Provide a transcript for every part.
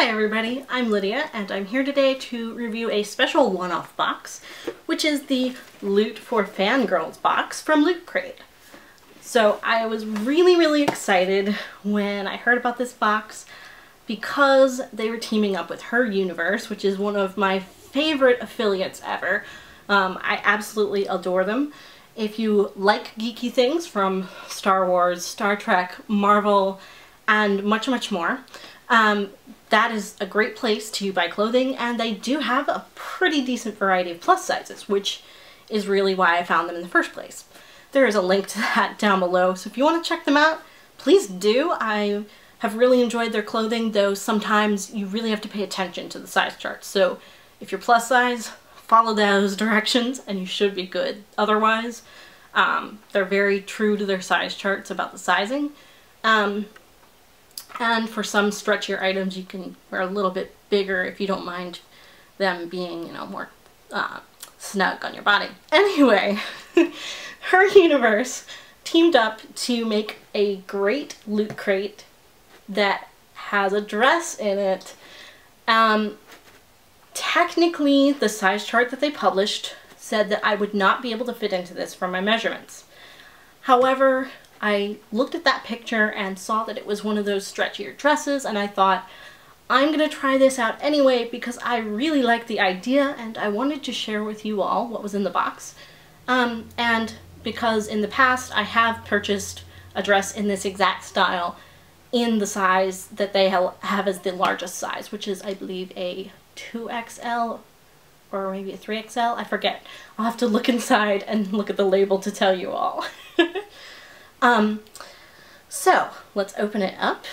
Hi everybody, I'm Lydia and I'm here today to review a special one-off box, which is the Loot4Fangirls box from Loot Crate. So I was really excited when I heard about this box because they were teaming up with Her Universe, which is one of my favorite affiliates ever. I absolutely adore them. If you like geeky things from Star Wars, Star Trek, Marvel, and much more, that is a great place to buy clothing, and they do have a pretty decent variety of plus sizes, which is really why I found them in the first place. There is a link to that down below, so if you want to check them out, please do. I have really enjoyed their clothing, though sometimes you really have to pay attention to the size charts. So if you're plus size, follow those directions and you should be good. Otherwise, they're very true to their size charts about the sizing. And for some stretchier items, you can wear a little bit bigger if you don't mind them being, you know, more snug on your body. Anyway, Her Universe teamed up to make a great loot crate that has a dress in it. Technically, the size chart that they published said that I would not be able to fit into this from my measurements. However, I looked at that picture and saw that it was one of those stretchier dresses, and I thought, I'm gonna try this out anyway because I really like the idea and I wanted to share with you all what was in the box. And because in the past I have purchased a dress in this exact style in the size that they have as the largest size, which is, I believe, a 2XL or maybe a 3XL, I forget. I'll have to look inside and look at the label to tell you all. So let's open it up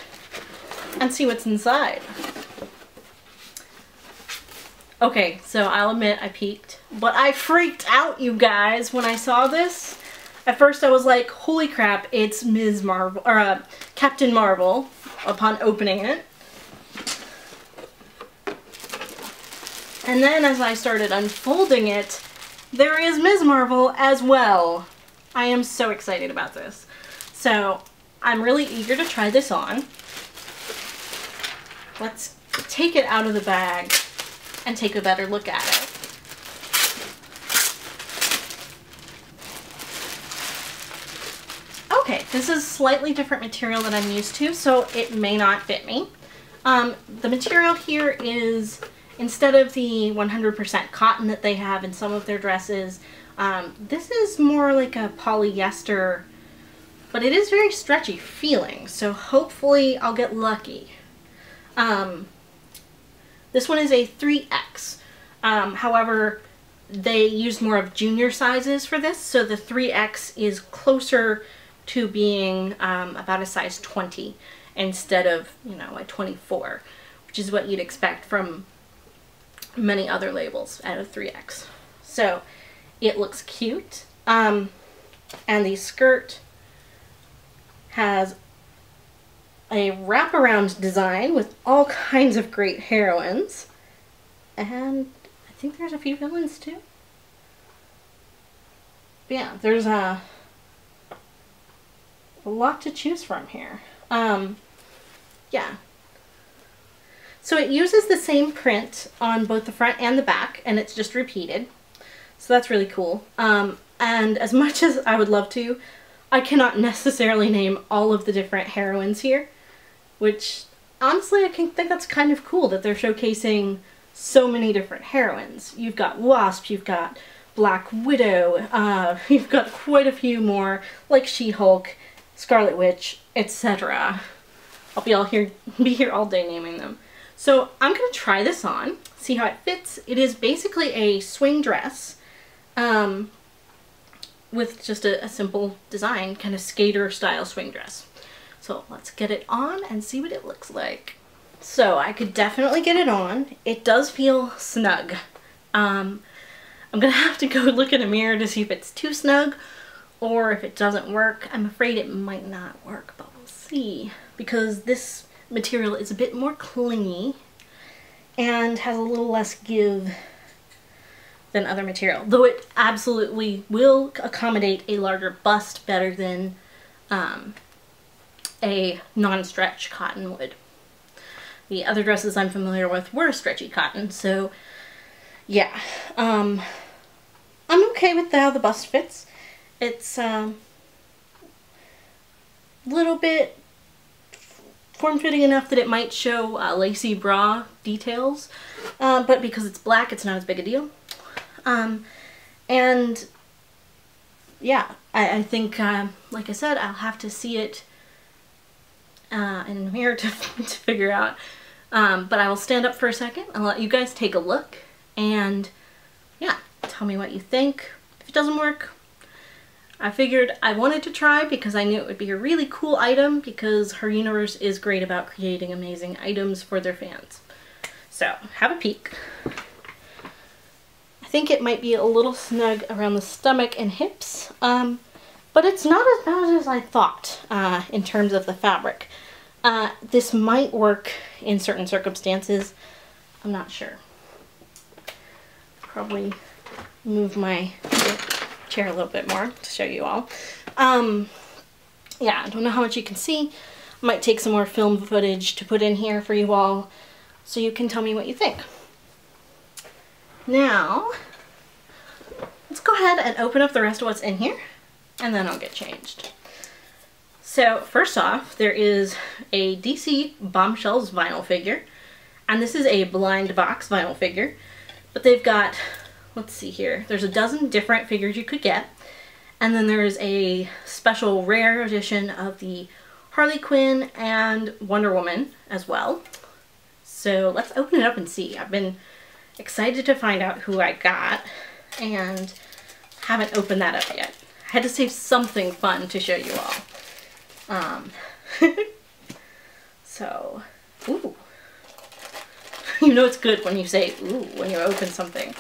and see what's inside. Okay, so I'll admit I peeked, but I freaked out, you guys, when I saw this. At first I was like, holy crap, it's Ms. Marvel, or Captain Marvel, upon opening it. And then as I started unfolding it, there is Ms. Marvel as well. I am so excited about this. So I'm really eager to try this on. Let's take it out of the bag and take a better look at it. Okay, this is slightly different material than I'm used to, so it may not fit me. The material here is, instead of the 100% cotton that they have in some of their dresses, this is more like a polyester, but it is very stretchy feeling, so hopefully I'll get lucky. This one is a 3X. However, they used more of junior sizes for this, so the 3X is closer to being about a size 20 instead of, you know, a 24, which is what you'd expect from many other labels at a 3X. So it looks cute, and the skirt has a wraparound design with all kinds of great heroines, and I think there's a few villains too. But yeah, there's a lot to choose from here. Yeah. So it uses the same print on both the front and the back, and it's just repeated. So that's really cool. And as much as I would love to, I cannot necessarily name all of the different heroines here, which honestly I think that's kind of cool that they're showcasing so many different heroines. You've got Wasp, you've got Black Widow, you've got quite a few more, like She-Hulk, Scarlet Witch, etc. I'll be here all day naming them. So I'm going to try this on, see how it fits. It is basically a swing dress with just a simple design, kind of skater style swing dress. So let's get it on and see what it looks like. So I could definitely get it on. It does feel snug. I'm going to have to go look in a mirror to see if it's too snug or if it doesn't work. I'm afraid it might not work, but we'll see. Because this material is a bit more clingy and has a little less give than other material, though it absolutely will accommodate a larger bust better than a non-stretch cotton would. The other dresses I'm familiar with were stretchy cotton, so yeah. I'm okay with how the bust fits. It's a little bit form-fitting enough that it might show lacy bra details, but because it's black, it's not as big a deal. And yeah, I think, like I said, I'll have to see it in a mirror to figure out. But I will stand up for a second and let you guys take a look, and yeah, tell me what you think. If it doesn't work, I figured I wanted to try because I knew it would be a really cool item, because her universe is great about creating amazing items for their fans. So, have a peek. I think it might be a little snug around the stomach and hips, but it's not as bad as I thought in terms of the fabric. This might work in certain circumstances. I'm not sure. Probably move my chair a little bit more to show you all. Yeah, I don't know how much you can see. I might take some more film footage to put in here for you all so you can tell me what you think. Now, let's go ahead and open up the rest of what's in here, and then I'll get changed. So first off, there is a DC Bombshells vinyl figure, and this is a blind box vinyl figure, but they've got, let's see here, there's a dozen different figures you could get, and then there's a special rare edition of the Harley Quinn and Wonder Woman as well. So let's open it up and see. I've been excited to find out who I got, and haven't opened that up yet. I had to save something fun to show you all. So, ooh. You know it's good when you say ooh when you open something.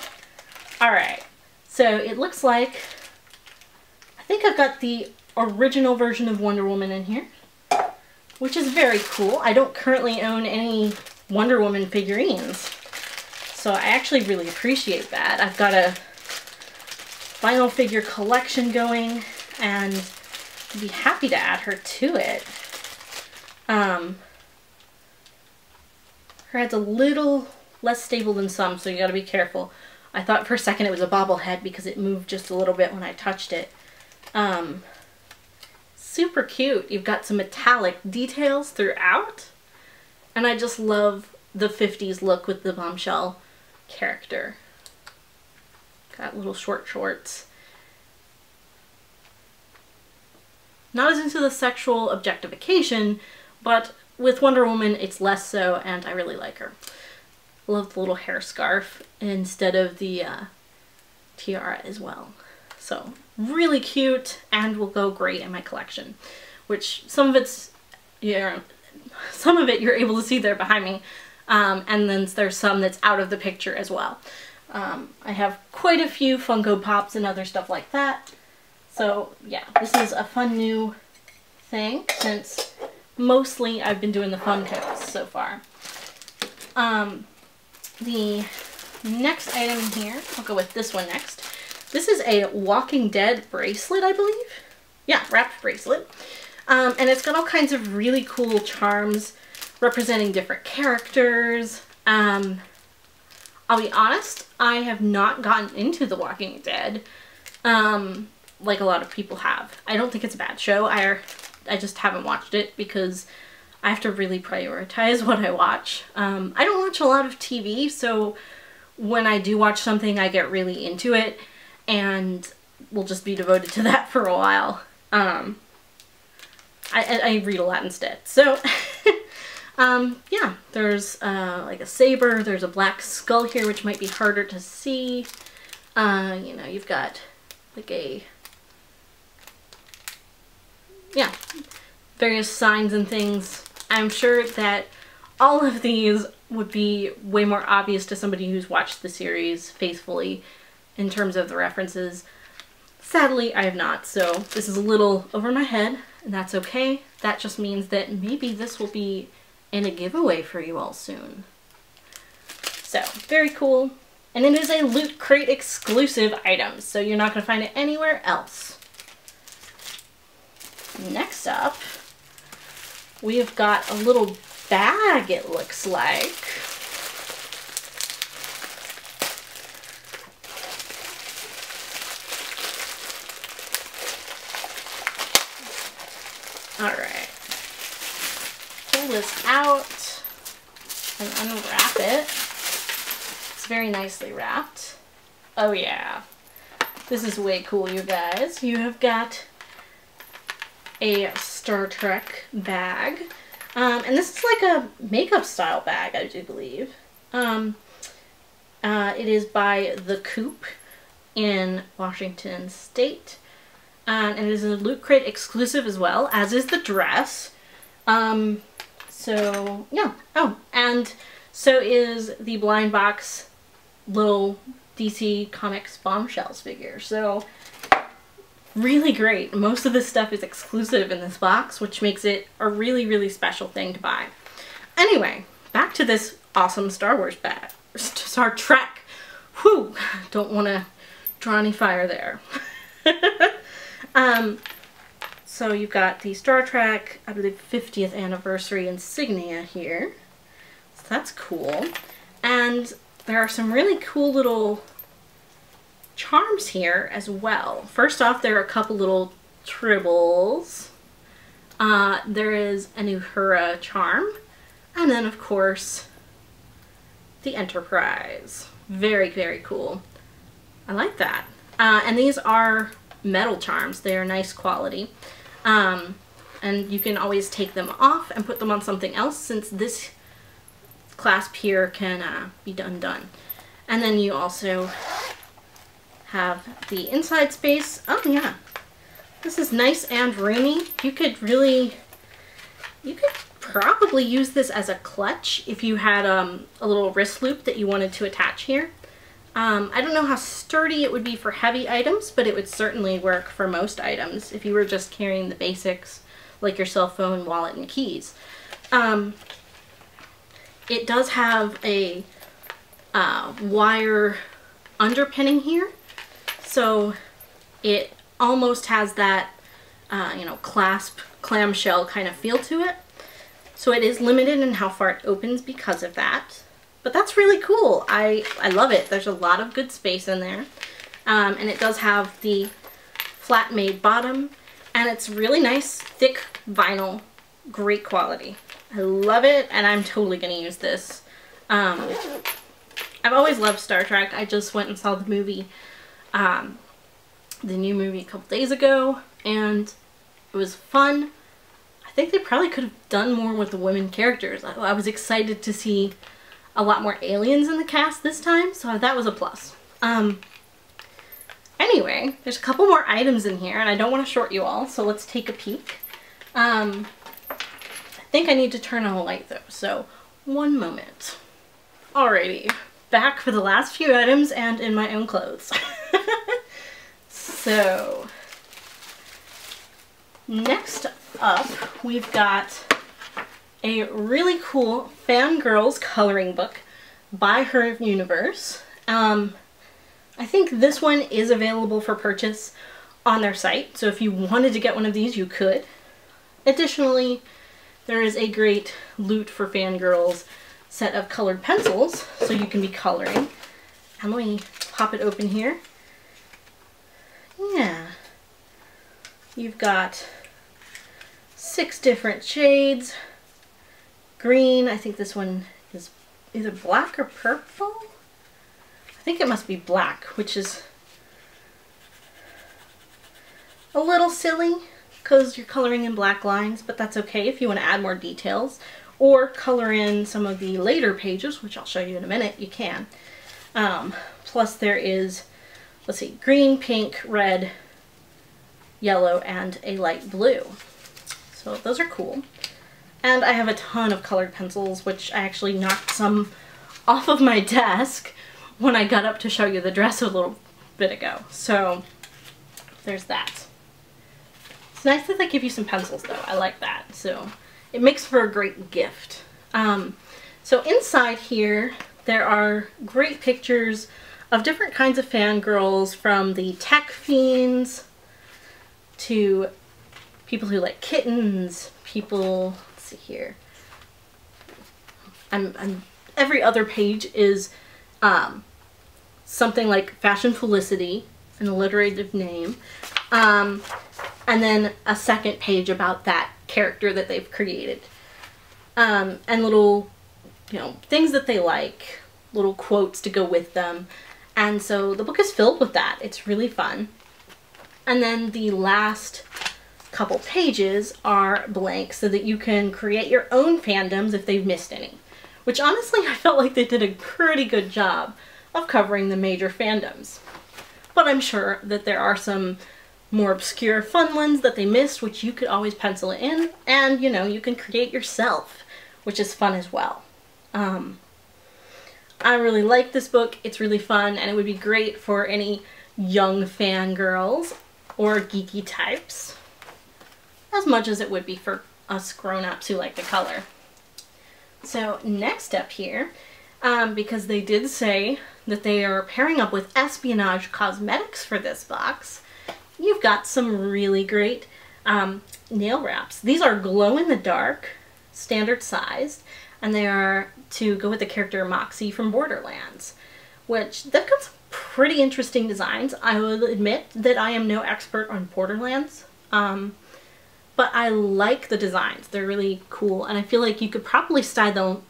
Alright, so it looks like, I think I've got the original version of Wonder Woman in here, which is very cool. I don't currently own any Wonder Woman figurines, so I actually really appreciate that. I've got a vinyl figure collection going, and I'd be happy to add her to it. Her head's a little less stable than some, so you gotta be careful. I thought for a second it was a bobblehead because it moved just a little bit when I touched it. Super cute. You've got some metallic details throughout, and I just love the 50s look with the bombshell character. Got little short shorts. Not as into the sexual objectification, but with Wonder Woman it's less so, and I really like her. Love the little hair scarf instead of the tiara as well. So really cute, and will go great in my collection. Which some of it's, some of it you're able to see there behind me, and then there's some that's out of the picture as well. I have quite a few Funko Pops and other stuff like that. So yeah, this is a fun new thing, since mostly I've been doing the Funkos so far. The next item here, I'll go with this one next. This is a Walking Dead bracelet, I believe. Yeah, wrapped bracelet. And it's got all kinds of really cool charms representing different characters. I'll be honest, I have not gotten into The Walking Dead like a lot of people have. I don't think it's a bad show. I just haven't watched it because I have to really prioritize what I watch. I don't watch a lot of TV, so when I do watch something, I get really into it, and will just be devoted to that for a while. I read a lot instead. So, yeah, there's like a saber, there's a black skull here, which might be harder to see. You know, you've got like various signs and things. I'm sure that all of these would be way more obvious to somebody who's watched the series faithfully in terms of the references. Sadly, I have not, so this is a little over my head, and that's okay. That just means that maybe this will be in a giveaway for you all soon. So, very cool. And it is a Loot Crate exclusive item, so you're not going to find it anywhere else. Next up, we have got a little bag, it looks like. Alright. Pull this out and unwrap it. It's very nicely wrapped. Oh yeah. This is way cool, you guys. You have got a Star Trek bag. And this is like a makeup style bag, I do believe. It is by The Coop in Washington State. And it is a Loot Crate exclusive as well, as is the dress. So, yeah. Oh, and so is the blind box little DC Comics Bombshells figure. So, really great. Most of this stuff is exclusive in this box, which makes it a really, really special thing to buy. Anyway, back to this awesome Star Wars bag. Star Trek. Whew. Don't want to draw any fire there. So you've got the Star Trek, I believe, 50th anniversary insignia here. So that's cool. And there are some really cool little charms here as well. First off, there are a couple little tribbles. There is an Uhura charm. And then, of course, the Enterprise. Very, very cool. I like that. And these are metal charms. They are nice quality. And you can always take them off and put them on something else, since this clasp here can be undone. And then you also have the inside space. Oh yeah, this is nice and roomy. You could probably use this as a clutch if you had a little wrist loop that you wanted to attach here. I don't know how sturdy it would be for heavy items, but it would certainly work for most items if you were just carrying the basics like your cell phone, wallet, and keys. It does have a wire underpinning here, so it almost has that you know, clasp, clamshell kind of feel to it. So it is limited in how far it opens because of that. But that's really cool. I love it. There's a lot of good space in there. And it does have the flat made bottom, and it's really nice, thick vinyl, great quality. I love it, and I'm totally gonna use this. I've always loved Star Trek. I just went and saw the movie, the new movie a couple days ago, and it was fun. I think they probably could have done more with the women characters. I was excited to see a lot more aliens in the cast this time, so that was a plus. Anyway, there's a couple more items in here, and I don't want to short you all, so let's take a peek. I think I need to turn on a light though, so one moment. Alrighty, back for the last few items and in my own clothes. So, next up, we've got a really cool Fangirls coloring book by Her Universe. I think this one is available for purchase on their site, so if you wanted to get one of these, you could. Additionally, there is a great Loot4Fangirls set of colored pencils, so you can be coloring. And let me pop it open here. Yeah. You've got 6 different shades. Green, I think this one is either black or purple? I think it must be black, which is a little silly because you're coloring in black lines, but that's okay if you want to add more details or color in some of the later pages, which I'll show you in a minute, you can. Plus there is, let's see, green, pink, red, yellow, and a light blue. So those are cool. And I have a ton of colored pencils, which I actually knocked some off of my desk when I got up to show you the dress a little bit ago. So there's that. It's nice that they give you some pencils though. I like that. So it makes for a great gift. So inside here there are great pictures of different kinds of fangirls, from the tech fiends to people who like kittens, people, let's see here, every other page is something like Fashion Felicity, an alliterative name, and then a second page about that character that they've created, and little, you know, things that they like, little quotes to go with them. And so the book is filled with that. It's really fun. And then the last couple pages are blank so that you can create your own fandoms if they've missed any. Which honestly, I felt like they did a pretty good job of covering the major fandoms. But I'm sure that there are some more obscure fun ones that they missed, which you could always pencil it in, and you know, you can create yourself, which is fun as well. I really like this book. It's really fun, and it would be great for any young fangirls or geeky types, as much as it would be for us grown-ups who like the color. So next up here, because they did say that they are pairing up with Espionage Cosmetics for this box, you've got some really great nail wraps. These are glow-in-the-dark, standard sized, and they are to go with the character Moxie from Borderlands, which they've got some pretty interesting designs. I will admit that I am no expert on Borderlands, but I like the designs. They're really cool, and I feel like you could probably style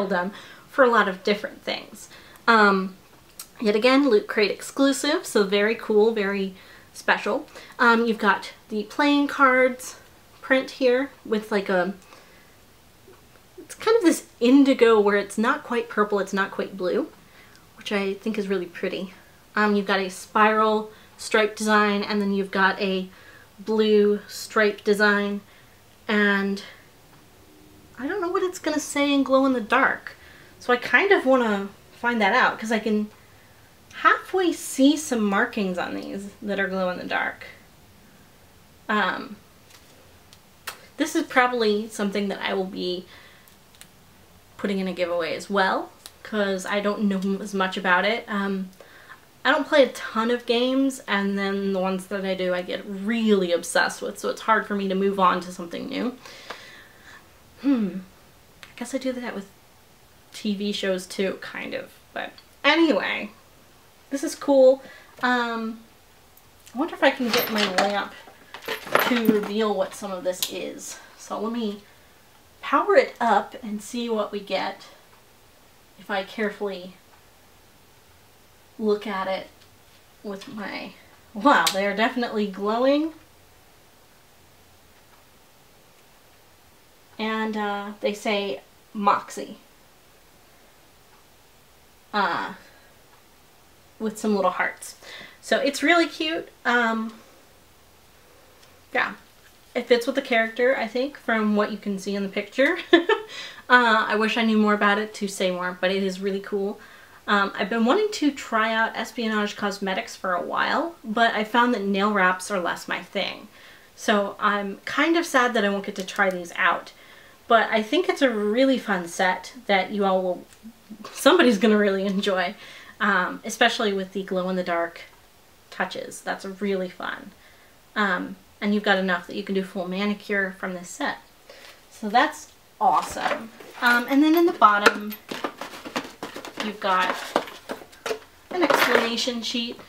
them for a lot of different things. Yet again, Loot Crate exclusive, so very cool, very special. You've got the playing cards print here with like a, it's kind of this indigo where it's not quite purple, it's not quite blue, which I think is really pretty. You've got a spiral stripe design, and then you've got a blue stripe design, and I don't know what it's gonna say in glow in the dark, so I kind of want to find that out because I can halfway see some markings on these that are glow in the dark. This is probably something that I will be putting in a giveaway as well, because I don't know as much about it. I don't play a ton of games, and then the ones that I do I get really obsessed with, so it's hard for me to move on to something new. I guess I do that with TV shows too, kind of. But anyway, this is cool. I wonder if I can get my lamp to reveal what some of this is. So let me power it up and see what we get if I carefully look at it with my... Wow, they are definitely glowing. And they say Moxie. With some little hearts. So it's really cute. Yeah, it fits with the character, I think, from what you can see in the picture. I wish I knew more about it to say more, but it is really cool. I've been wanting to try out Espionage Cosmetics for a while, but I found that nail wraps are less my thing. So I'm kind of sad that I won't get to try these out. But I think it's a really fun set that you all will, somebody's gonna really enjoy, especially with the glow-in-the-dark touches. That's really fun. And you've got enough that you can do full manicure from this set. So that's awesome. And then in the bottom, you've got an explanation sheet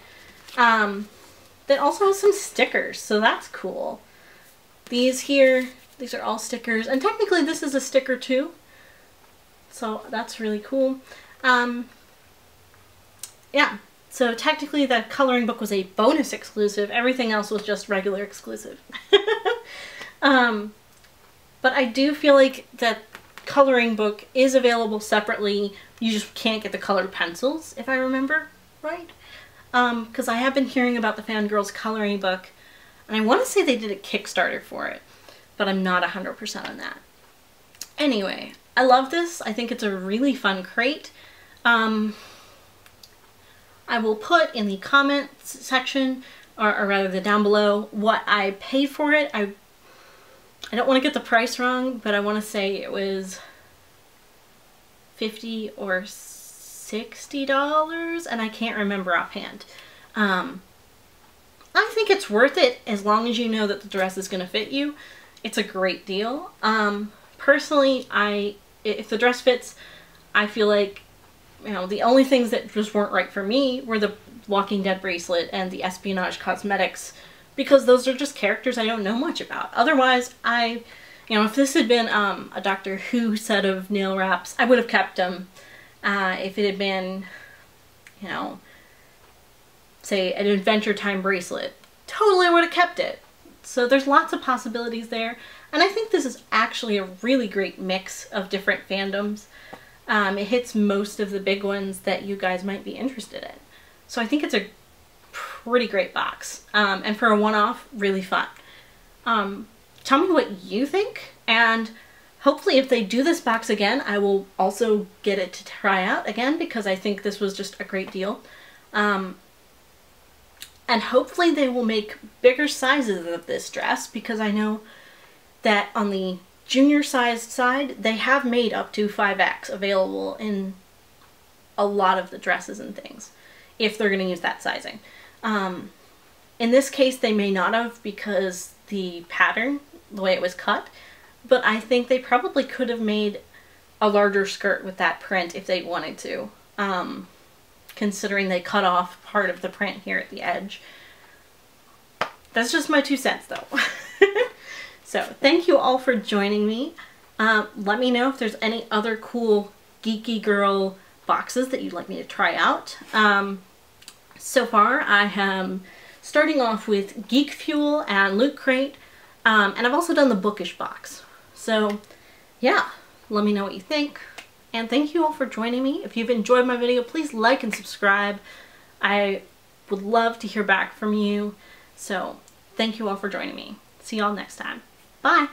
that also has some stickers, so that's cool. These here, these are all stickers, and technically this is a sticker too, so that's really cool. Yeah, so technically that coloring book was a bonus exclusive. Everything else was just regular exclusive. But I do feel like that coloring book is available separately. You just can't get the colored pencils, if I remember right. Because I have been hearing about the Fangirls coloring book, and I want to say they did a Kickstarter for it, but I'm not 100% on that. Anyway, I love this. I think it's a really fun crate. I will put in the comments section, or rather the down below, what I paid for it. I don't want to get the price wrong, but I want to say it was $50 or $60, and I can't remember offhand. I think it's worth it as long as you know that the dress is going to fit you. It's a great deal. Personally, I if the dress fits, I feel like, you know, the only things that just weren't right for me were the Walking Dead bracelet and the Espionage cosmetics, because those are just characters I don't know much about. Otherwise, you know, if this had been a Doctor Who set of nail wraps, I would have kept them. If it had been, you know, say an Adventure Time bracelet, totally would have kept it. So there's lots of possibilities there, and I think this is actually a really great mix of different fandoms. It hits most of the big ones that you guys might be interested in. So I think it's a pretty great box, and for a one-off, really fun. Tell me what you think, and hopefully if they do this box again, I will also get it to try out again, because I think this was just a great deal. And hopefully they will make bigger sizes of this dress, because I know that on the junior sized side, they have made up to 5X available in a lot of the dresses and things, if they're going to use that sizing. In this case, they may not have, because the pattern, the way it was cut, but I think they probably could have made a larger skirt with that print if they wanted to, considering they cut off part of the print here at the edge. That's just my 2 cents though. So thank you all for joining me. Let me know if there's any other cool geeky girl boxes that you'd like me to try out. So far I am starting off with Geek Fuel and Loot Crate, and I've also done the bookish box. So yeah, let me know what you think, and thank you all for joining me. If you've enjoyed my video, please like and subscribe. I would love to hear back from you. So thank you all for joining me. See y'all next time. Bye!